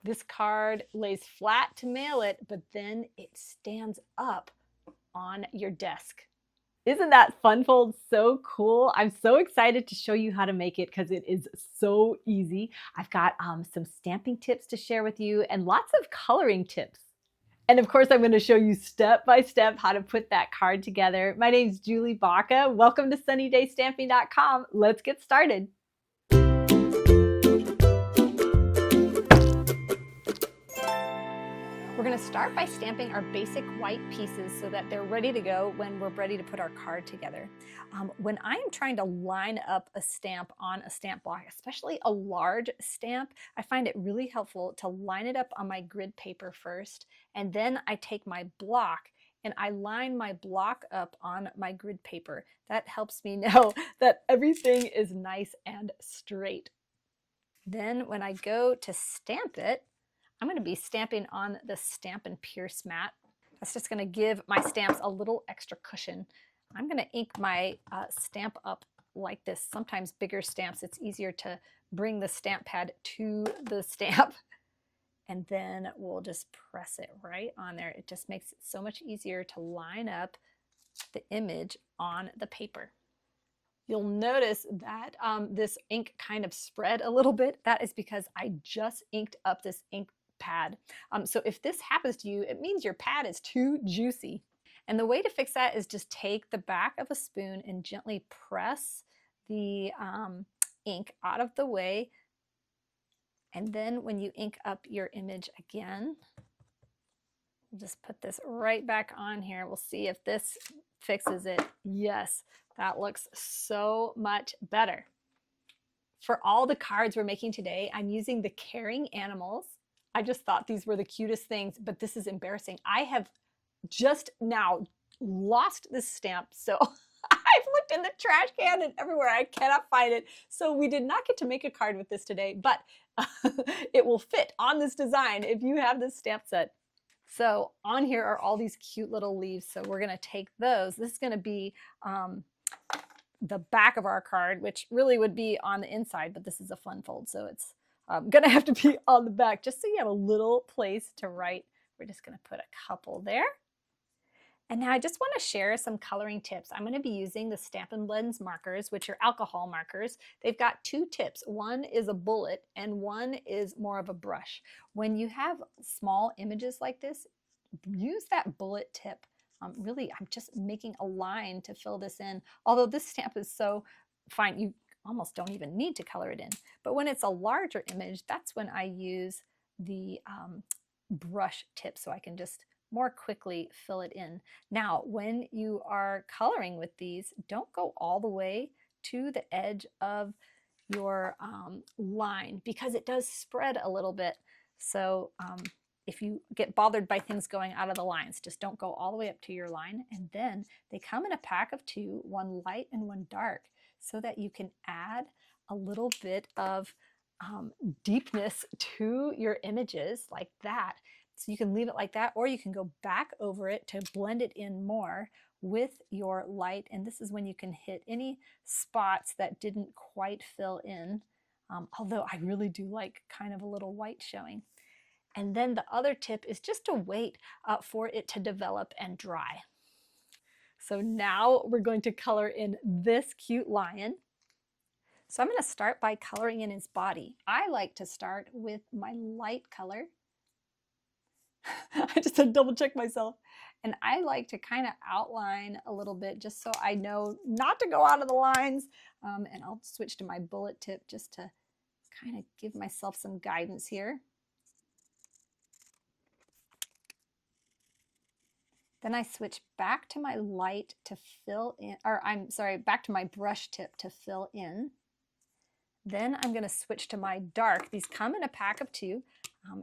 This card lays flat to mail it, but then it stands up on your desk. Isn't that fun fold so cool? I'm so excited to show you how to make it because it is so easy. I've got some stamping tips to share with you and lots of coloring tips. And of course, I'm going to show you step by step how to put that card together. My name is Julie Baca. Welcome to SunnyDayStamping.com. Let's get started. We're going to start by stamping our basic white pieces so that they're ready to go when we're ready to put our card together. When I am trying to line up a stamp on a stamp block, especially a large stamp, I find it really helpful to line it up on my grid paper first, and then I take my block and I line my block up on my grid paper. That helps me know that everything is nice and straight. Then when I go to stamp it, I'm going to be stamping on the Stampin' Pierce mat. That's just going to give my stamps a little extra cushion. I'm going to ink my stamp up like this. Sometimes bigger stamps, it's easier to bring the stamp pad to the stamp. And then we'll just press it right on there. It just makes it so much easier to line up the image on the paper. You'll notice that this ink kind of spread a little bit. That is because I just inked up this ink pad. So if this happens to you, it means your pad is too juicy. And the way to fix that is just take the back of a spoon and gently press the ink out of the way. And then when you ink up your image again, we'll just put this right back on here. We'll see if this fixes it. Yes, that looks so much better. For all the cards we're making today, I'm using the caring animals. I just thought these were the cutest things, but this is embarrassing. I have just now lost this stamp, so I've looked in the trash can and everywhere. I cannot find it. So we did not get to make a card with this today, but it will fit on this design if you have this stamp set. So on here are all these cute little leaves. So we're going to take those. This is going to be the back of our card, which really would be on the inside, but this is a fun fold, so it's going to have to be on the back just so you have a little place to write. We're just going to put a couple there. And now I just want to share some coloring tips. I'm going to be using the Stampin' Blends markers, which are alcohol markers. They've got two tips. One is a bullet and one is more of a brush. When you have small images like this, use that bullet tip. Really, I'm just making a line to fill this in. Although this stamp is so fine, you almost don't even need to color it in. But when it's a larger image, that's when I use the brush tip so I can just more quickly fill it in. Now, when you are coloring with these, don't go all the way to the edge of your line because it does spread a little bit. So if you get bothered by things going out of the lines, just don't go all the way up to your line. And then they come in a pack of two, one light and one dark, so that you can add a little bit of deepness to your images like that. So you can leave it like that, or you can go back over it to blend it in more with your light. And this is when you can hit any spots that didn't quite fill in, although I really do like kind of a little white showing. And then the other tip is just to wait for it to develop and dry. So now we're going to color in this cute lion. So I'm going to start by coloring in his body. I like to start with my light color. I just had to double check myself. And I like to kind of outline a little bit just so I know not to go out of the lines. And I'll switch to my bullet tip just to kind of give myself some guidance here. Then I switch back to my light to fill in, or I'm sorry, back to my brush tip to fill in. Then I'm going to switch to my dark. These come in a pack of two,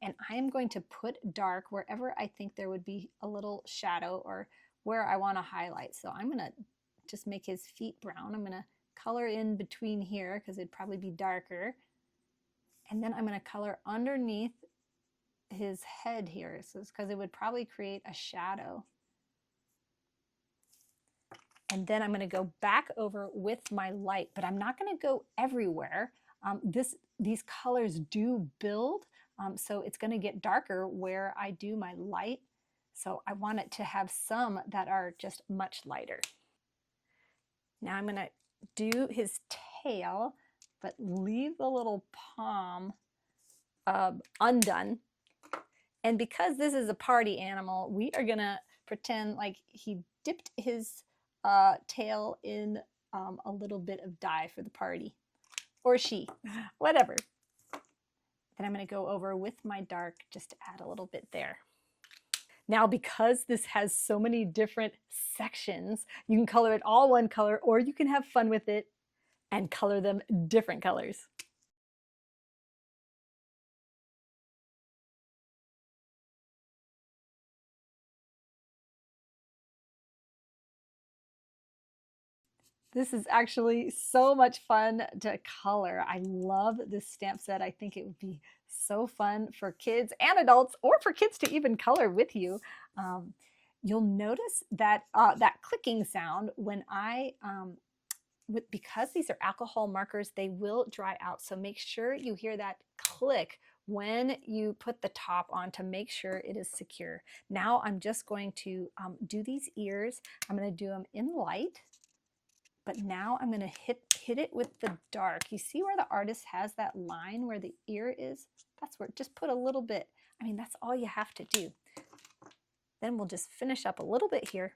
and I am going to put dark wherever I think there would be a little shadow or where I want to highlight. So I'm going to just make his feet brown. I'm going to color in between here because it'd probably be darker. And then I'm going to color underneath his head here, so it's because it would probably create a shadow. And then I'm going to go back over with my light, but I'm not going to go everywhere. These colors do build So it's going to get darker where I do my light. So I want it to have some that are just much lighter. Now I'm going to do his tail, but leave the little palm undone. And because this is a party animal, we are going to pretend like he dipped his tail in a little bit of dye for the party. Or she, whatever. Then I'm going to go over with my dark just to add a little bit there. Now, because this has so many different sections, you can color it all one color, or you can have fun with it and color them different colors. This is actually so much fun to color. I love this stamp set. I think it would be so fun for kids and adults, or for kids to even color with you. You'll notice that that clicking sound when because these are alcohol markers, they will dry out. So make sure you hear that click when you put the top on to make sure it is secure. Now I'm just going to do these ears. I'm going to do them in light. But now I'm going to hit it with the dark. You see where the artist has that line where the ear is? That's where, just put a little bit. I mean, that's all you have to do. Then we'll just finish up a little bit here.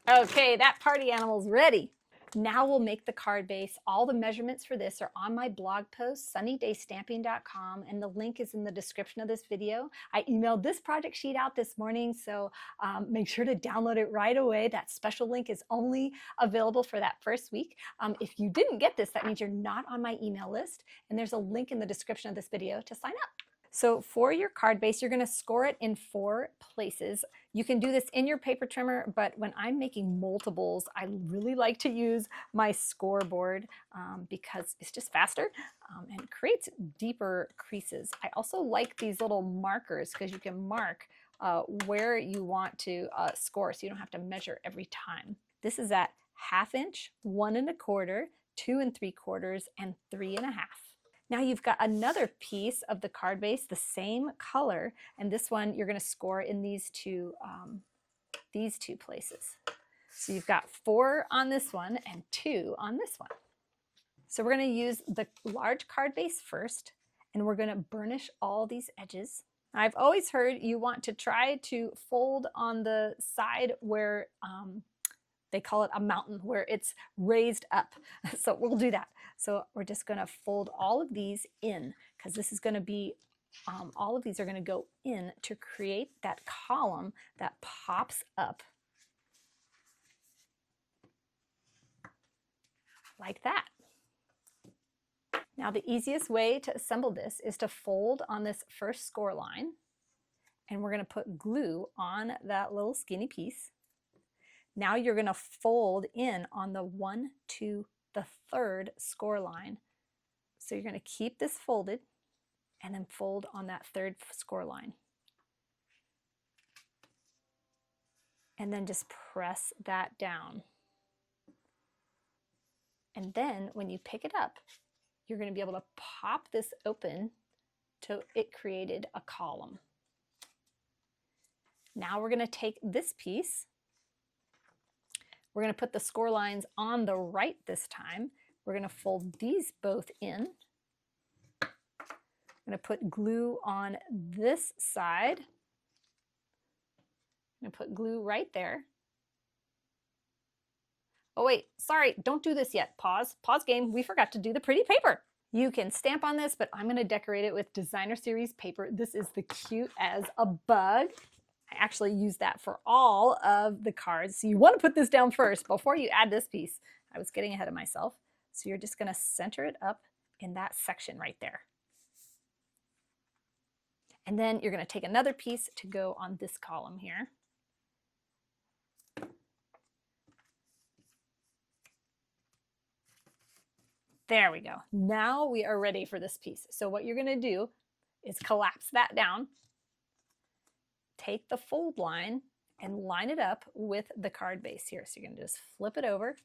Okay, that party animal's ready. Now we'll make the card base. All the measurements for this are on my blog post, sunnydaystamping.com, and the link is in the description of this video. I emailed this project sheet out this morning, so make sure to download it right away. That special link is only available for that first week. If you didn't get this, that means you're not on my email list, and there's a link in the description of this video to sign up. So for your card base, you're going to score it in 4 places. You can do this in your paper trimmer, but when I'm making multiples, I really like to use my scoreboard because it's just faster and creates deeper creases. I also like these little markers because you can mark where you want to score, so you don't have to measure every time. This is at 1/2 inch, 1 1/4, 2 3/4, and 3 1/2. Now you've got another piece of the card base, the same color, and this one you're going to score in these two places. So you've got 4 on this one and 2 on this one. So we're going to use the large card base first, and we're going to burnish all these edges. I've always heard you want to try to fold on the side where they call it a mountain, where it's raised up. So we'll do that. So we're just going to fold all of these in, because this is going to be, all of these are going to go in to create that column that pops up like that. Now the easiest way to assemble this is to fold on this first score line, and we're going to put glue on that little skinny piece. Now you're going to fold in on the 1 to the 3rd score line. So you're going to keep this folded and then fold on that 3rd score line. And then just press that down. And then when you pick it up, you're going to be able to pop this open till it created a column. Now we're going to take this piece. We're going to put the score lines on the right this time. We're going to fold these both in. I'm going to put glue on this side. I'm going to put glue right there. Oh wait, sorry, don't do this yet. Pause game. We forgot to do the pretty paper. You can stamp on this, but I'm going to decorate it with Designer Series paper. This is the Cute as a Bug. I actually use that for all of the cards. So you want to put this down first before you add this piece. I was getting ahead of myself. So you're just going to center it up in that section right there. And then you're going to take another piece to go on this column here. There we go. Now we are ready for this piece. So what you're going to do is collapse that down. Take the fold line and line it up with the card base here. So you're going to just flip it over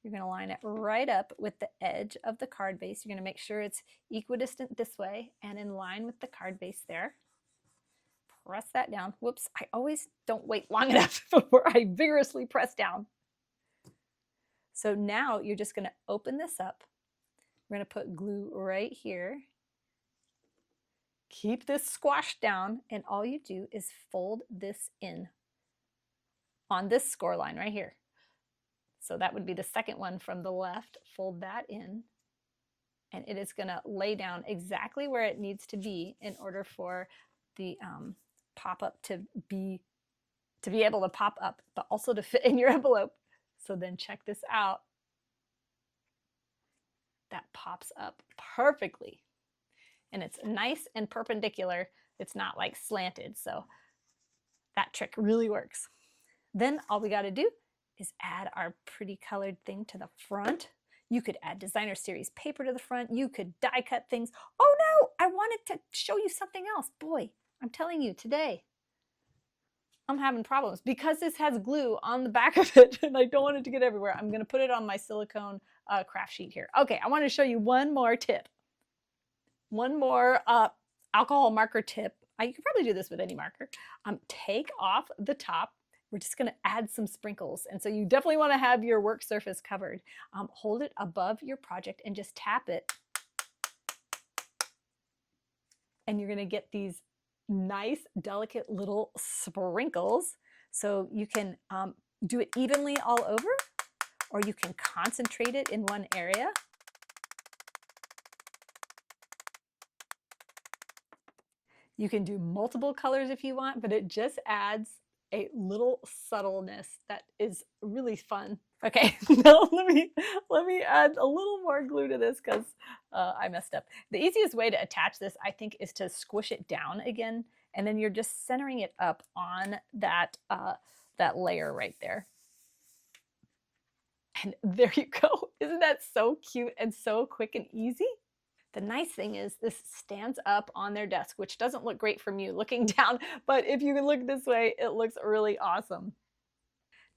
You're going to line it right up with the edge of the card base. You're going to make sure it's equidistant this way and in line with the card base there. Press that down. Whoops, I always don't wait long enough before I vigorously press down. So now you're just going to open this up. We're going to put glue right here. Keep this squashed down, and all you do is fold this in on this score line right here. So that would be the second one from the left. Fold that in, and it is going to lay down exactly where it needs to be in order for the pop-up to be able to pop up, but also to fit in your envelope. So then check this out. That pops up perfectly. And it's nice and perpendicular. It's not like slanted. So that trick really works. Then all we got to do is add our pretty colored thing to the front. You could add designer series paper to the front. You could die cut things. Oh no, I wanted to show you something else. Boy, I'm telling you today, I'm having problems because this has glue on the back of it and I don't want it to get everywhere. I'm going to put it on my silicone craft sheet here. Okay, I want to show you one more tip. One more alcohol marker tip. You could probably do this with any marker. Take off the top. We're just going to add some sprinkles. And so you definitely want to have your work surface covered. Hold it above your project and just tap it. And you're going to get these nice, delicate little sprinkles. So you can do it evenly all over, or you can concentrate it in one area. You can do multiple colors if you want, but it just adds a little subtleness that is really fun. Okay, now let me add a little more glue to this because I messed up. The easiest way to attach this, I think, is to squish it down again, and then you're just centering it up on that, that layer right there. And there you go. Isn't that so cute and so quick and easy? The nice thing is this stands up on their desk, which doesn't look great from you looking down, but if you look this way, it looks really awesome.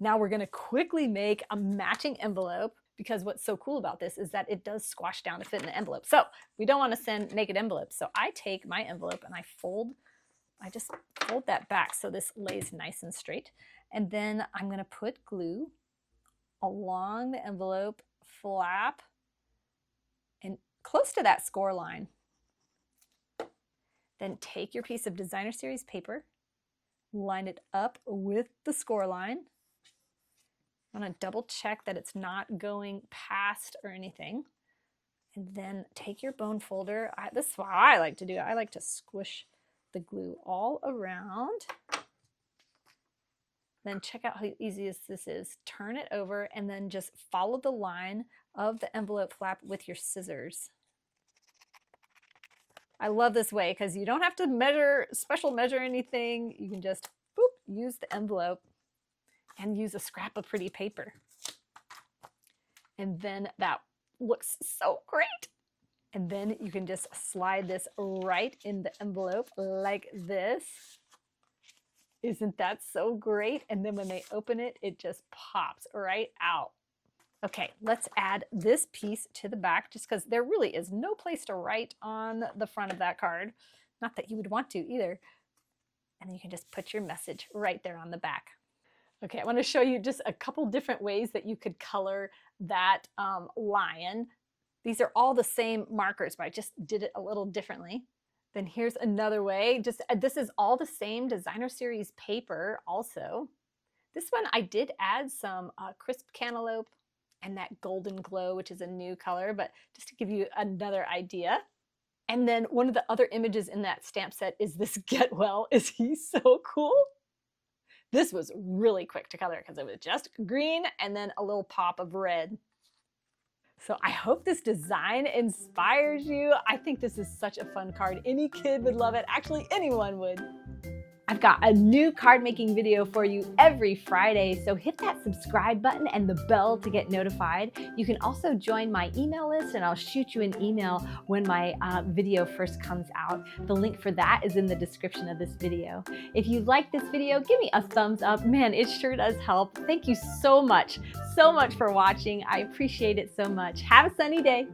Now we're going to quickly make a matching envelope, because what's so cool about this is that it does squash down to fit in the envelope. So we don't want to send naked envelopes. So I take my envelope and I just fold that back so this lays nice and straight. And then I'm going to put glue along the envelope flap and close to that score line. Then take your piece of designer series paper, line it up with the score line. I want to double check that it's not going past or anything. And then take your bone folder. This is what I like to do. I like to squish the glue all around. Then check out how easy this is. Turn it over and then just follow the line of the envelope flap with your scissors. I love this way because you don't have to special measure anything. You can just boop, use the envelope and use a scrap of pretty paper. And then that looks so great. And then you can just slide this right in the envelope like this. Isn't that so great? And then when they open it, it just pops right out. Okay, let's add this piece to the back just because there really is no place to write on the front of that card. Not that you would want to either. And then you can just put your message right there on the back. Okay, I want to show you just a couple different ways that you could color that lion. These are all the same markers, but I just did it a little differently. Then here's another way. This is all the same designer series paper also. This one I did add some crisp cantaloupe and that golden glow, which is a new color, but just to give you another idea. And then one of the other images in that stamp set is this Get Well. Is he so cool? This was really quick to color because it was just green and then a little pop of red. So I hope this design inspires you. I think this is such a fun card. Any kid would love it. Actually, anyone would. I've got a new card making video for you every Friday, so hit that subscribe button and the bell to get notified. You can also join my email list and I'll shoot you an email when my video first comes out. The link for that is in the description of this video. If you like this video, give me a thumbs up. Man, it sure does help. Thank you so much for watching. I appreciate it so much. Have a sunny day.